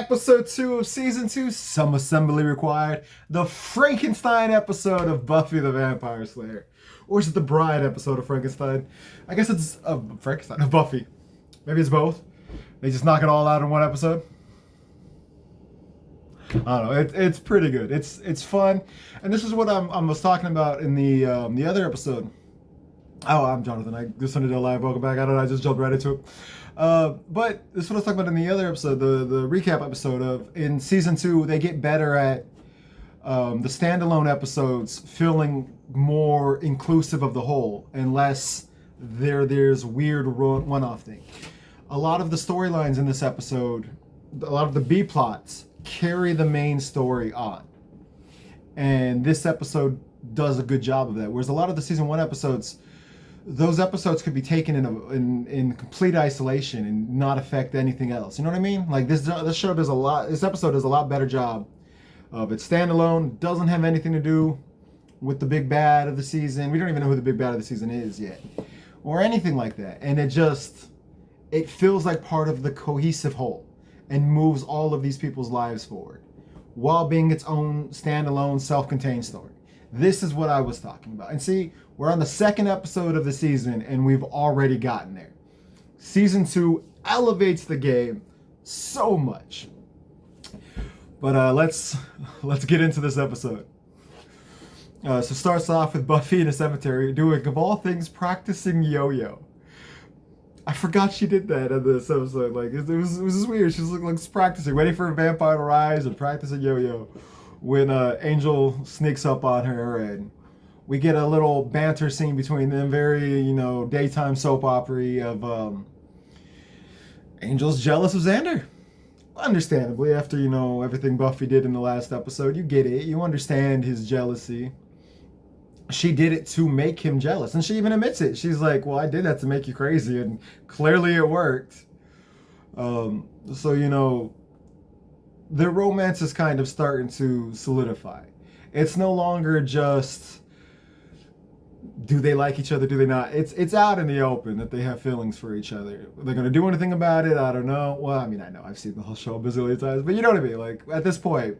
Episode 2 of Season 2, Some Assembly Required, the Frankenstein episode of Buffy the Vampire Slayer. Or is it the Bride episode of Frankenstein? I guess it's Frankenstein, of Buffy. Maybe it's both. They just knock it all out in one episode. I don't know. It's pretty good. It's fun, and this is what I was talking about in the other episode. Oh, I'm Jonathan. The Sunnydale Live. Welcome back. I don't know. I just jumped right into it. But this is what I was talking about in the other episode, the recap episode of in season 2. They get better at the standalone episodes feeling more inclusive of the whole, and less there's weird one-off thing. A lot of the storylines in this episode, a lot of the B plots carry the main story on, and this episode does a good job of that. Whereas a lot of the season 1 episodes, those episodes could be taken in complete isolation and not affect anything else. You know what I mean? Like this show does a lot. This episode does a lot better job of it standalone. Doesn't have anything to do with the big bad of the season. We don't even know who the big bad of the season is yet, or anything like that. And it feels like part of the cohesive whole, and moves all of these people's lives forward, while being its own standalone, self-contained story. This is what I was talking about. And see, we're on the second episode of the season, and we've already gotten there. Season 2 elevates the game so much. But let's get into this episode. So it starts off with Buffy in a cemetery doing, of all things, practicing yo-yo. I forgot she did that in this episode. Like it was just weird. She's like practicing, waiting for a vampire to rise and practicing yo-yo. When Angel sneaks up on her, and we get a little banter scene between them, very daytime soap opera of Angel's jealous of Xander. Understandably, after everything Buffy did in the last episode, you get it. You understand his jealousy. She did it to make him jealous, and she even admits it. She's like, well, I did that to make you crazy, and clearly it worked. So their romance is kind of starting to solidify. It's no longer just, do they like each other, do they not? It's out in the open that they have feelings for each other. Are they going to do anything about it? I don't know. Well, I mean, I know. I've seen the whole show a bazillion times, but you know what I mean? Like, at this point,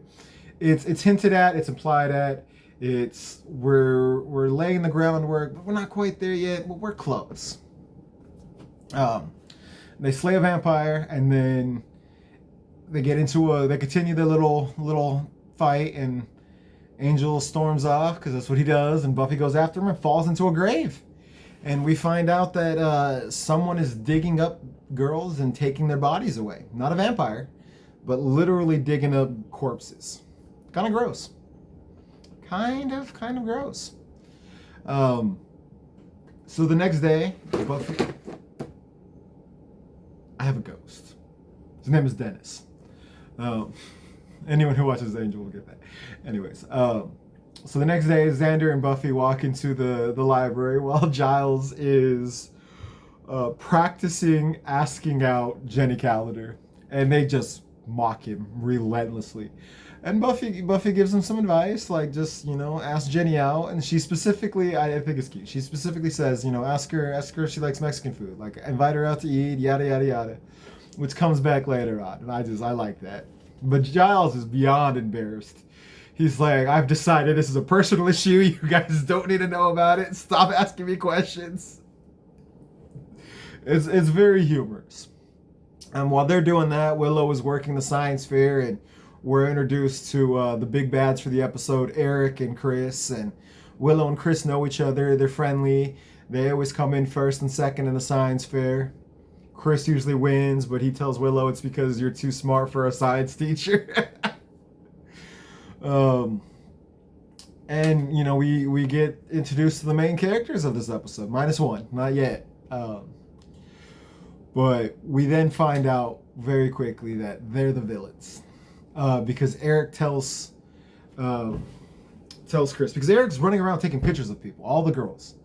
it's hinted at, it's implied at. We're laying the groundwork, but we're not quite there yet, but we're close. They slay a vampire, and then they continue their little fight, and Angel storms off because that's what he does, and Buffy goes after him and falls into a grave. And we find out that someone is digging up girls and taking their bodies away. Not a vampire, but literally digging up corpses. Kind of gross. Kind of gross. So the next day, Buffy... I have a ghost. His name is Dennis. Anyone who watches Angel will get that. Anyways, so the next day, Xander and Buffy walk into the library while Giles is practicing asking out Jenny Calendar, and they just mock him relentlessly. And Buffy gives him some advice, like just ask Jenny out, and she specifically, I think it's cute. She specifically says, ask her if she likes Mexican food, like invite her out to eat, yada yada yada, which comes back later on, and I like that. But Giles is beyond embarrassed. He's like, I've decided this is a personal issue. You guys don't need to know about it. Stop asking me questions. It's very humorous. And while they're doing that, Willow is working the science fair, and we're introduced to the big bads for the episode, Eric and Chris. And Willow and Chris know each other. They're friendly. They always come in first and second in the science fair. Chris usually wins, but he tells Willow it's because you're too smart for a science teacher. And we get introduced to the main characters of this episode, minus one, not yet. But we then find out very quickly that they're the villains. Because Eric tells Chris, because Eric's running around taking pictures of people, all the girls,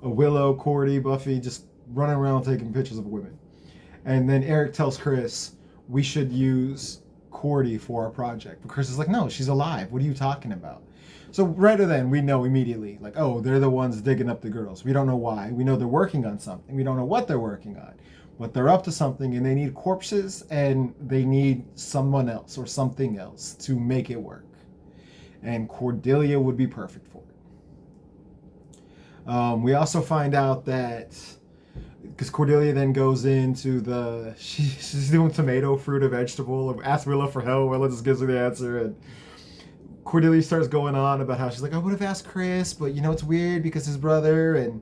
Willow, Cordy, Buffy, just running around taking pictures of women. And then Eric tells Chris, we should use Cordy for our project. But Chris is like, no, she's alive. What are you talking about? So rather than, we know immediately, like, oh, they're the ones digging up the girls. We don't know why. We know they're working on something. We don't know what they're working on. but they're up to something and they need corpses and they need someone else or something else to make it work. And Cordelia would be perfect for it. We also find out that because Cordelia then goes into she's doing tomato, fruit, or vegetable, asks Willow for help. Willow just gives her the answer, and Cordelia starts going on about how she's like, I would have asked Chris, but it's weird because his brother. And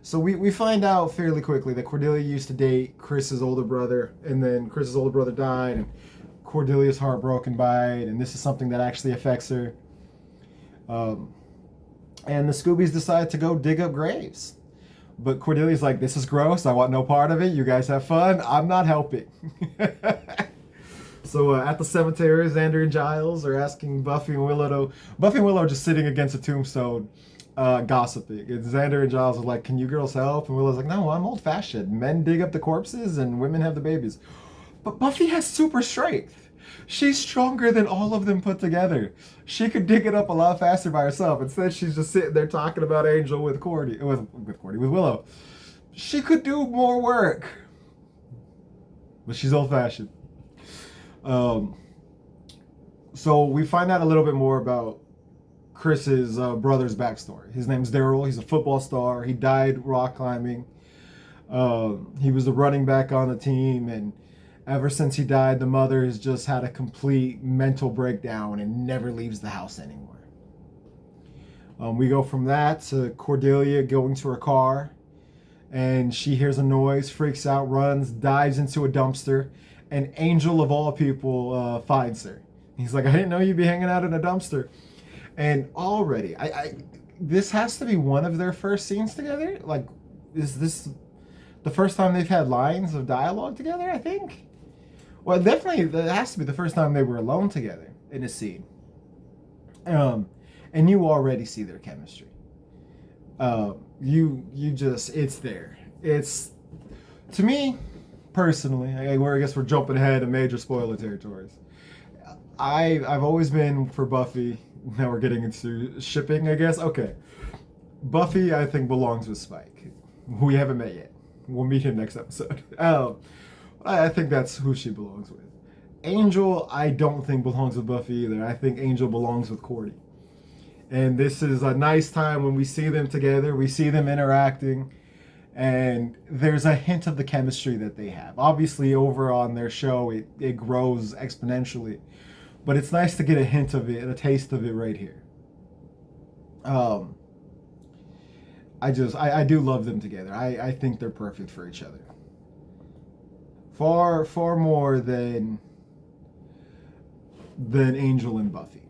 so we find out fairly quickly that Cordelia used to date Chris's older brother, and then Chris's older brother died, and Cordelia's heartbroken by it, and this is something that actually affects her. And the Scoobies decide to go dig up graves. But Cordelia's like, this is gross. I want no part of it. You guys have fun. I'm not helping. So at the cemetery, Xander and Giles are asking Buffy and Willow Buffy and Willow are just sitting against a tombstone gossiping. And Xander and Giles are like, can you girls help? And Willow's like, no, I'm old-fashioned. Men dig up the corpses and women have the babies. But Buffy has super strength. She's stronger than all of them put together. She could dig it up a lot faster by herself. Instead, she's just sitting there talking about Angel with Willow. She could do more work. But she's old-fashioned. So we find out a little bit more about Chris's brother's backstory. His name's Daryl. He's a football star. He died rock climbing. He was the running back on the team, and ever since he died, the mother has just had a complete mental breakdown and never leaves the house anymore. We go from that to Cordelia going to her car, and she hears a noise, freaks out, runs, dives into a dumpster, and Angel of all people finds her. He's like, I didn't know you'd be hanging out in a dumpster. And already, this has to be one of their first scenes together. Like, is this the first time they've had lines of dialogue together, I think? Well, definitely, that has to be the first time they were alone together in a scene. And you already see their chemistry. It's there. It's, to me, personally, I guess we're jumping ahead in major spoiler territories. I've always been for Buffy. Now we're getting into shipping, I guess. Okay. Buffy, I think, belongs with Spike, who we haven't met yet. We'll meet him next episode. I think that's who she belongs with. Angel, I don't think belongs with Buffy either. I think Angel belongs with Cordy. And this is a nice time when we see them together. We see them interacting. And there's a hint of the chemistry that they have. Obviously, over on their show, it grows exponentially. But it's nice to get a hint of it and a taste of it right here. I do love them together. I think they're perfect for each other. Far, far more than Angel and Buffy.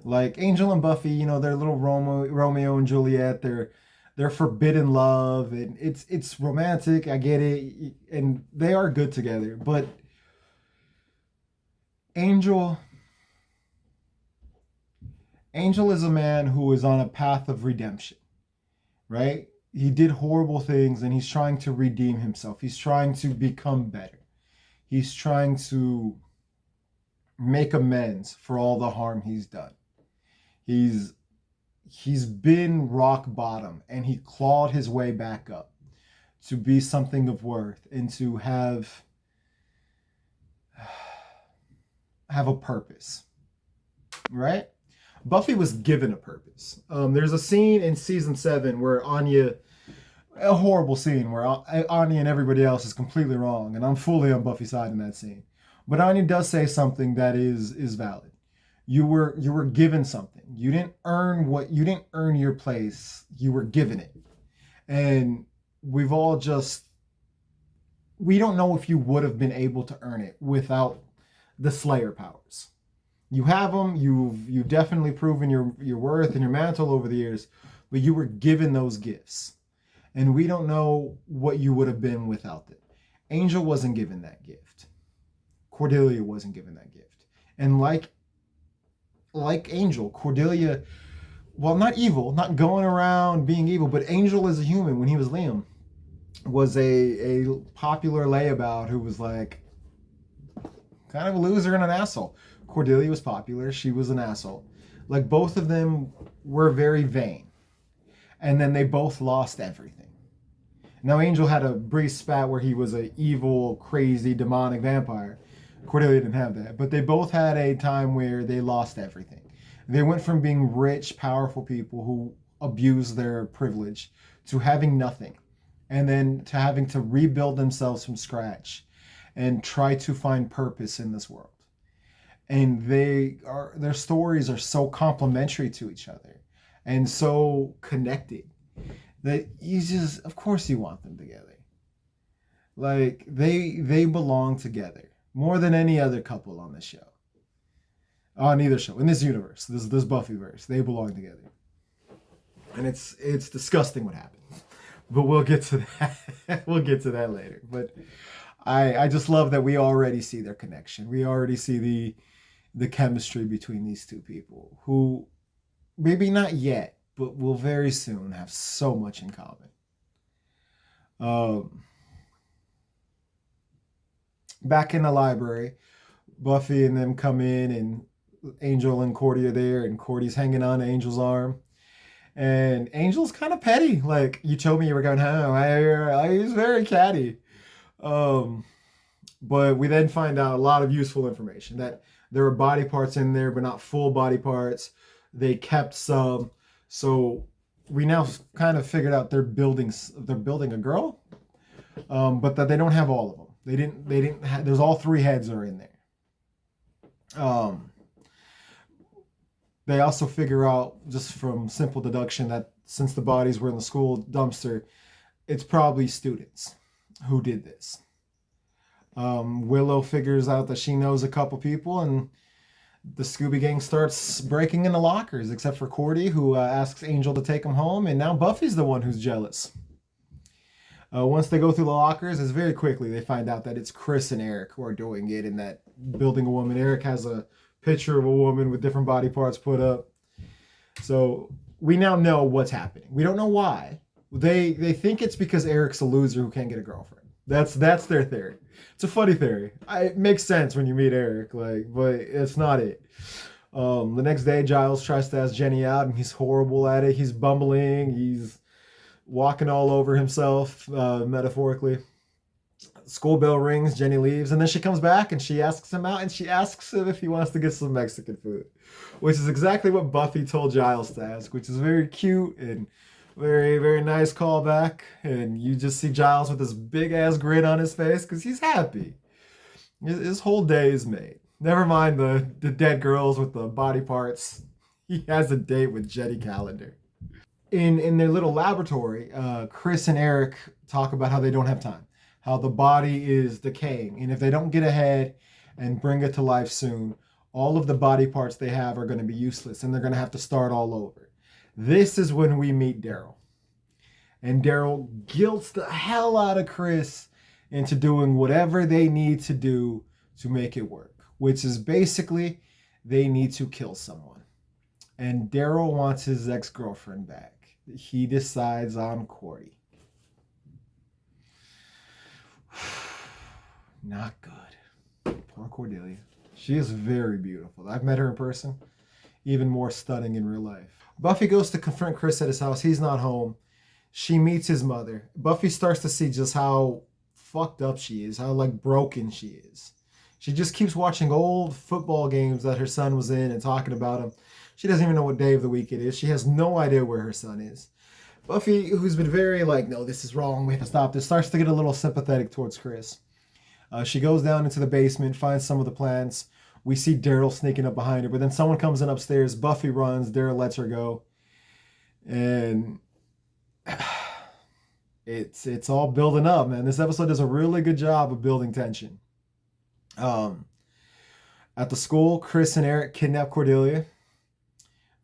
Like, Angel and Buffy, their little Romeo and Juliet, their forbidden love, and it's romantic, I get it, and they are good together, but Angel is a man who is on a path of redemption, right? He did horrible things and he's trying to redeem himself. He's trying to become better. He's trying to make amends for all the harm he's done. He's been rock bottom and he clawed his way back up to be something of worth and to have a purpose, right? Buffy was given a purpose. There's a scene in season 7 where Anya, a horrible scene where Anya and everybody else is completely wrong, and I'm fully on Buffy's side in that scene. But Anya does say something that is valid. You were given something. You didn't earn your place. You were given it. And we don't know if you would have been able to earn it without the Slayer powers. You have them. You've definitely proven your worth and your mantle over the years, but you were given those gifts. And we don't know what you would have been without it. Angel wasn't given that gift. Cordelia wasn't given that gift. And like Angel, Cordelia, well, not evil, not going around being evil, but Angel as a human, when he was Liam, was a popular layabout who was like kind of a loser and an asshole. Cordelia was popular. She was an asshole. Like, both of them were very vain. And then they both lost everything. Now, Angel had a brief spat where he was an evil, crazy, demonic vampire. Cordelia didn't have that. But they both had a time where they lost everything. They went from being rich, powerful people who abused their privilege to having nothing. And then to having to rebuild themselves from scratch and try to find purpose in this world. And their stories are so complementary to each other and so connected that you just, of course, you want them together. Like they belong together more than any other couple on this show, on either show in this universe, this Buffyverse. They belong together, and it's disgusting what happens. But we'll get to that. We'll get to that later. But I just love that we already see their connection. We already see the chemistry between these two people who maybe not yet, but will very soon have so much in common. Back in the library, Buffy and them come in, and Angel and Cordy are there, and Cordy's hanging on Angel's arm. And Angel's kind of petty. Like, you told me you were going home. He's very catty. But we then find out a lot of useful information, that there are body parts in there, but not full body parts. They kept some. So we now kind of figured out they're building a girl, but that they don't have all of them. They didn't have, there's all three heads are in there. They also figure out, just from simple deduction, that since the bodies were in the school dumpster, it's probably students who did this. Willow figures out that she knows a couple people, and the Scooby Gang starts breaking into lockers, except for Cordy, who asks Angel to take him home, and now Buffy's the one who's jealous. Once they go through the lockers, it's very quickly they find out that it's Chris and Eric who are doing it, and that building a woman. Eric has a picture of a woman with different body parts put up. So we now know what's happening. We don't know why. They think it's because Eric's a loser who can't get a girlfriend. That's their theory. It's a funny theory. It makes sense when you meet Eric, but it's not it. The next day, Giles tries to ask Jenny out, and he's horrible at it. He's bumbling. He's walking all over himself, metaphorically. School bell rings, Jenny leaves, and then she comes back and she asks him out, and she asks him if he wants to get some Mexican food, which is exactly what Buffy told Giles to ask, which is very cute and very, very nice callback. And you just see Giles with this big ass grin on his face because he's happy. His whole day is made. Never mind the dead girls with the body parts. He has a date with Jenny Calendar. In their little laboratory, Chris and Eric talk about how they don't have time, how the body is decaying, and if they don't get ahead and bring it to life soon, all of the body parts they have are going to be useless, and they're going to have to start all over. This is when we meet Daryl. And Daryl guilts the hell out of Chris into doing whatever they need to do to make it work, which is basically they need to kill someone. And Daryl wants his ex-girlfriend back. He decides on Cordy. Not good. Poor Cordelia. She is very beautiful. I've met her in person. Even more stunning in real life. Buffy goes to confront Chris at his house. He's not home. She meets his mother. Buffy starts to see just how fucked up she is, how broken she is. She just keeps watching old football games that her son was in and talking about them. She doesn't even know what day of the week it is. She has no idea where her son is. Buffy, who's been very no, this is wrong, we have to stop this, starts to get a little sympathetic towards Chris. She goes down into the basement, finds some of the plants. We see Daryl sneaking up behind her, but then someone comes in upstairs. Buffy runs. Daryl lets her go. And it's all building up, man. This episode does a really good job of building tension. At the school, Chris and Eric kidnap Cordelia.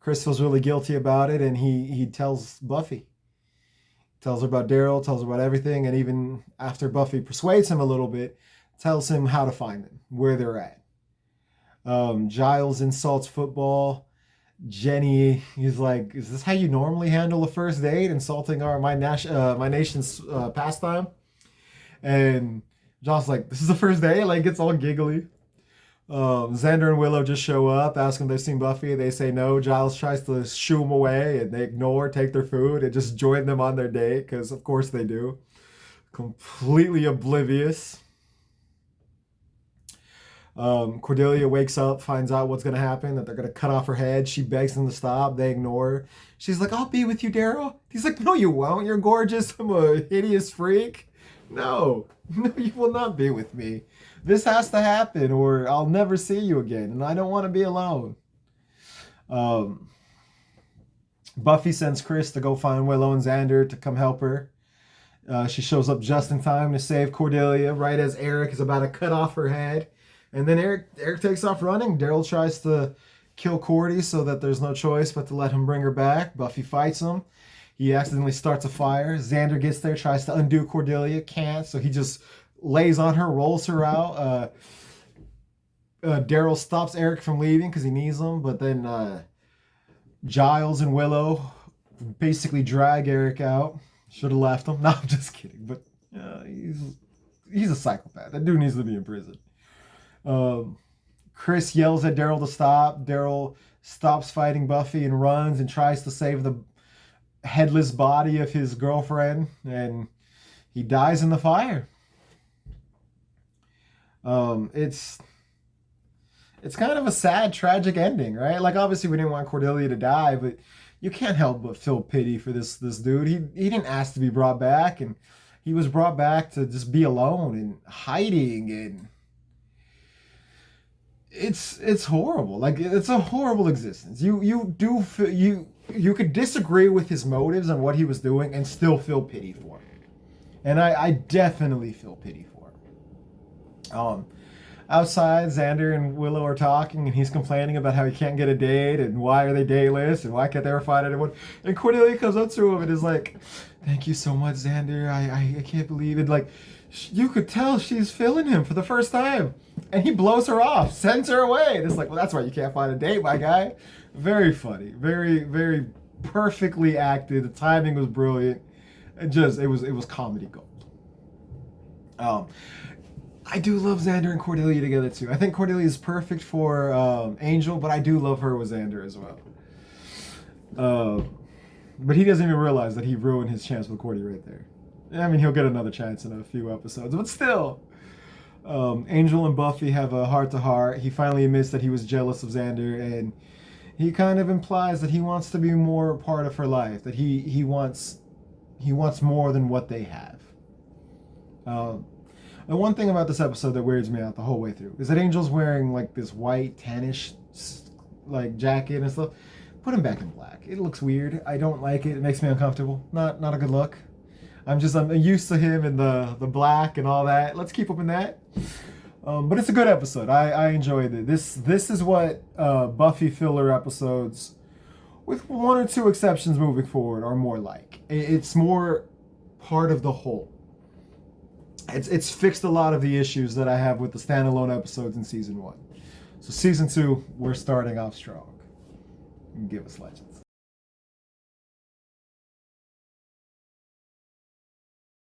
Chris feels really guilty about it, and he tells Buffy. Tells her about Daryl, tells her about everything, and even after Buffy persuades him a little bit, tells him how to find them, where they're at. Giles insults football. Jenny, he's like, is this how you normally handle a first date? Insulting my nation's pastime? And Giles like, this is the first day? Gets all giggly. Xander and Willow just show up, ask them if they've seen Buffy. They say no. Giles tries to shoo them away, and they ignore, take their food, and just join them on their date, because of course they do. completely oblivious. Cordelia wakes up, finds out what's going to happen, that they're going to cut off her head. She begs them to stop. They ignore her. She's like, I'll be with you, Daryl. He's like, no, you won't. You're gorgeous. I'm a hideous freak. No, you will not be with me. This has to happen or I'll never see you again. And I don't want to be alone. Buffy sends Chris to go find Willow and Xander to come help her. She shows up just in time to save Cordelia right as Eric is about to cut off her head. And then Eric takes off running. Daryl tries to kill Cordy so that there's no choice but to let him bring her back. Buffy fights him. He accidentally starts a fire. Xander gets there, tries to undo Cordelia, can't, so he just lays on her, rolls her out. Daryl stops Eric from leaving because he needs him, but then Giles and Willow basically drag Eric out. Should have left him. No, I'm just kidding, but he's a psychopath. That dude needs to be in prison. Chris yells at Daryl to stop. Daryl stops fighting Buffy and runs and tries to save the headless body of his girlfriend, and he dies in the fire. It's kind of a sad, tragic ending, right? Like, obviously we didn't want Cordelia to die, but you can't help but feel pity for this dude. He didn't ask to be brought back, and he was brought back to just be alone and hiding, and it's horrible. Like, it's a horrible existence. You could disagree with his motives and what he was doing and still feel pity for him. And I definitely feel pity for him. Outside, Xander and Willow are talking, and he's complaining about how he can't get a date, and why are they dateless, and why can't they ever find anyone. And Cordelia comes up to him and is like, thank you so much, Xander. I can't believe it. Like, you could tell she's feeling him for the first time. And he blows her off, sends her away. And it's like, well, that's why you can't find a date, my guy. Very funny. Very, very perfectly acted. The timing was brilliant. It was comedy gold. I do love Xander and Cordelia together too. I think Cordelia is perfect for Angel, but I do love her with Xander as well. But he doesn't even realize that he ruined his chance with Cordy right there. I mean, he'll get another chance in a few episodes, but still. Angel and Buffy have a heart-to-heart. He finally admits that he was jealous of Xander, and he kind of implies that he wants to be more a part of her life, that he wants more than what they have. And one thing about this episode that weirds me out the whole way through is that Angel's wearing like this white tannish like jacket and stuff. Put him back in black. It looks weird. I don't like it. It makes me uncomfortable. Not a good look. I'm used to him in the black and all that. Let's keep him in that. But it's a good episode. I enjoyed it. This is what Buffy filler episodes, with one or two exceptions moving forward, are more like. It's more part of the whole. It's fixed a lot of the issues that I have with the standalone episodes in season 1. So season 2, we're starting off strong. Give us Legends.